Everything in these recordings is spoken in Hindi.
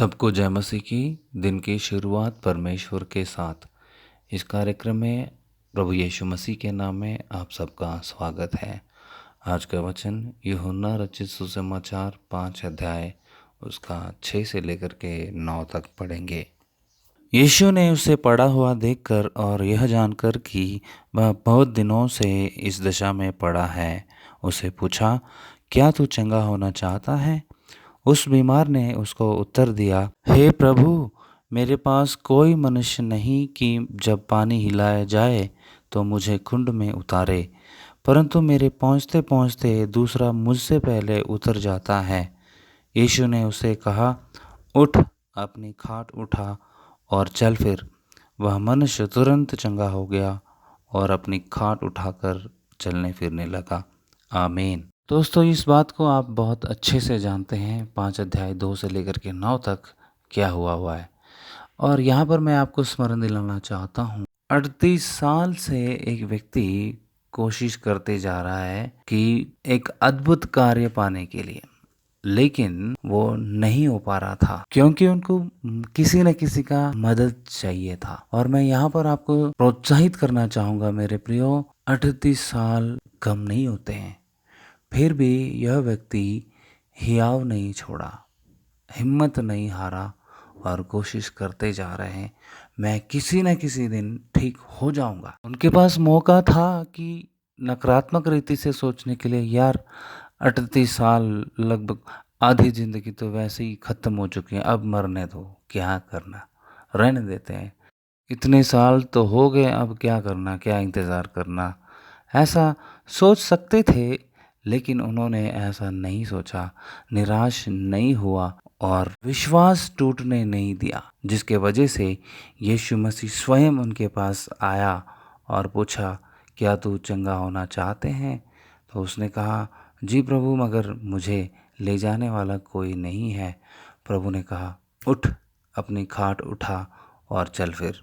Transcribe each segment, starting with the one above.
सबको जय मसीह की। दिन की शुरुआत परमेश्वर के साथ इस कार्यक्रम में प्रभु यीशु मसीह के नाम में आप सबका स्वागत है। आज का वचन यूहन्ना रचित सुसमाचार 5 अध्याय उसका 6 से लेकर के 9 तक पढ़ेंगे। यीशु ने उसे पड़ा हुआ देखकर और यह जानकर कि वह बहुत दिनों से इस दशा में पड़ा है, उसे पूछा, क्या तू चंगा होना चाहता है? उस बीमार ने उसको उत्तर दिया, हे प्रभु, मेरे पास कोई मनुष्य नहीं कि जब पानी हिलाया जाए तो मुझे कुंड में उतारे, परंतु मेरे पहुँचते पहुँचते दूसरा मुझसे पहले उतर जाता है। यीशु ने उसे कहा, उठ, अपनी खाट उठा और चल फिर। वह मनुष्य तुरंत चंगा हो गया और अपनी खाट उठाकर चलने फिरने लगा। आमीन। दोस्तों, इस बात को आप बहुत अच्छे से जानते हैं, 5 अध्याय 2 से लेकर के 9 तक क्या हुआ है। और यहाँ पर मैं आपको स्मरण दिलाना चाहता हूँ, 38 साल से एक व्यक्ति कोशिश करते जा रहा है कि एक अद्भुत कार्य पाने के लिए, लेकिन वो नहीं हो पा रहा था क्योंकि उनको किसी न किसी का मदद चाहिए था। और मैं यहाँ पर आपको प्रोत्साहित करना चाहूँगा मेरे प्रियो, 38 साल कम नहीं होते हैं, फिर भी यह व्यक्ति हियाव नहीं छोड़ा, हिम्मत नहीं हारा और कोशिश करते जा रहे हैं, मैं किसी न किसी दिन ठीक हो जाऊंगा। उनके पास मौका था कि नकारात्मक रीति से सोचने के लिए, यार 38 साल, लगभग आधी जिंदगी तो वैसे ही खत्म हो चुकी है, अब मरने दो, क्या करना, रहने देते हैं, इतने साल तो हो गए, अब क्या करना, क्या इंतज़ार करना, ऐसा सोच सकते थे। लेकिन उन्होंने ऐसा नहीं सोचा, निराश नहीं हुआ और विश्वास टूटने नहीं दिया, जिसके वजह से यीशु मसीह स्वयं उनके पास आया और पूछा, क्या तू चंगा होना चाहते हैं? तो उसने कहा, जी प्रभु, मगर मुझे ले जाने वाला कोई नहीं है। प्रभु ने कहा, उठ, अपनी खाट उठा और चल फिर।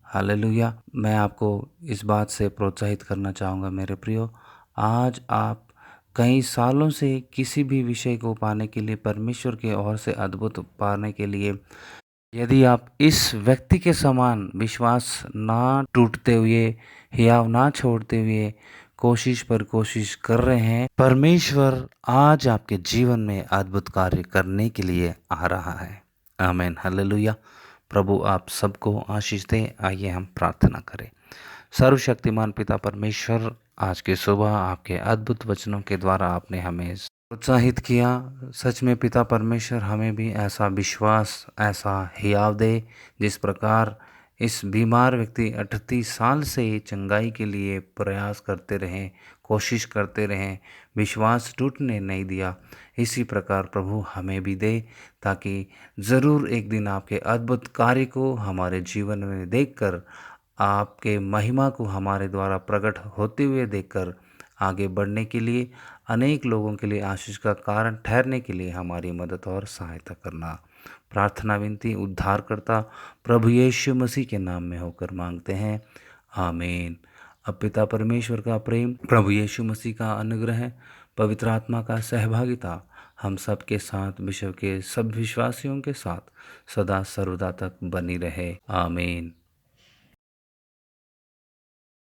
हालेलुया। मैं आपको इस बात से प्रोत्साहित करना चाहूँगा मेरे प्रियो, आज आप कई सालों से किसी भी विषय को पाने के लिए, परमेश्वर की ओर से अद्भुत पाने के लिए, यदि आप इस व्यक्ति के समान विश्वास ना टूटते हुए, हियाव ना छोड़ते हुए कोशिश पर कोशिश कर रहे हैं, परमेश्वर आज आपके जीवन में अद्भुत कार्य करने के लिए आ रहा है। आमीन, हालेलुया। प्रभु आप सबको आशीष दे। आइए हम प्रार्थना करें। सर्वशक्तिमान पिता परमेश्वर, आज की सुबह आपके अद्भुत वचनों के द्वारा आपने हमें प्रोत्साहित किया। सच में पिता परमेश्वर, हमें भी ऐसा विश्वास, ऐसा हियाव दे, जिस प्रकार इस बीमार व्यक्ति 38 साल से चंगाई के लिए प्रयास करते रहें, कोशिश करते रहें, विश्वास टूटने नहीं दिया, इसी प्रकार प्रभु हमें भी दे, ताकि ज़रूर एक दिन आपके अद्भुत कार्य को हमारे जीवन में देखकर, आपके महिमा को हमारे द्वारा प्रकट होते हुए देखकर आगे बढ़ने के लिए, अनेक लोगों के लिए आशीष का कारण ठहरने के लिए हमारी मदद और सहायता करना। प्रार्थना विनती उद्धारकर्ता प्रभु यीशु मसीह के नाम में होकर मांगते हैं, आमीन। अब पिता परमेश्वर का प्रेम, प्रभु यीशु मसीह का अनुग्रह, पवित्र आत्मा का सहभागिता हम सब के साथ, विश्व के सब विश्वासियों के साथ सदा सर्वदा तक बनी रहे। आमीन।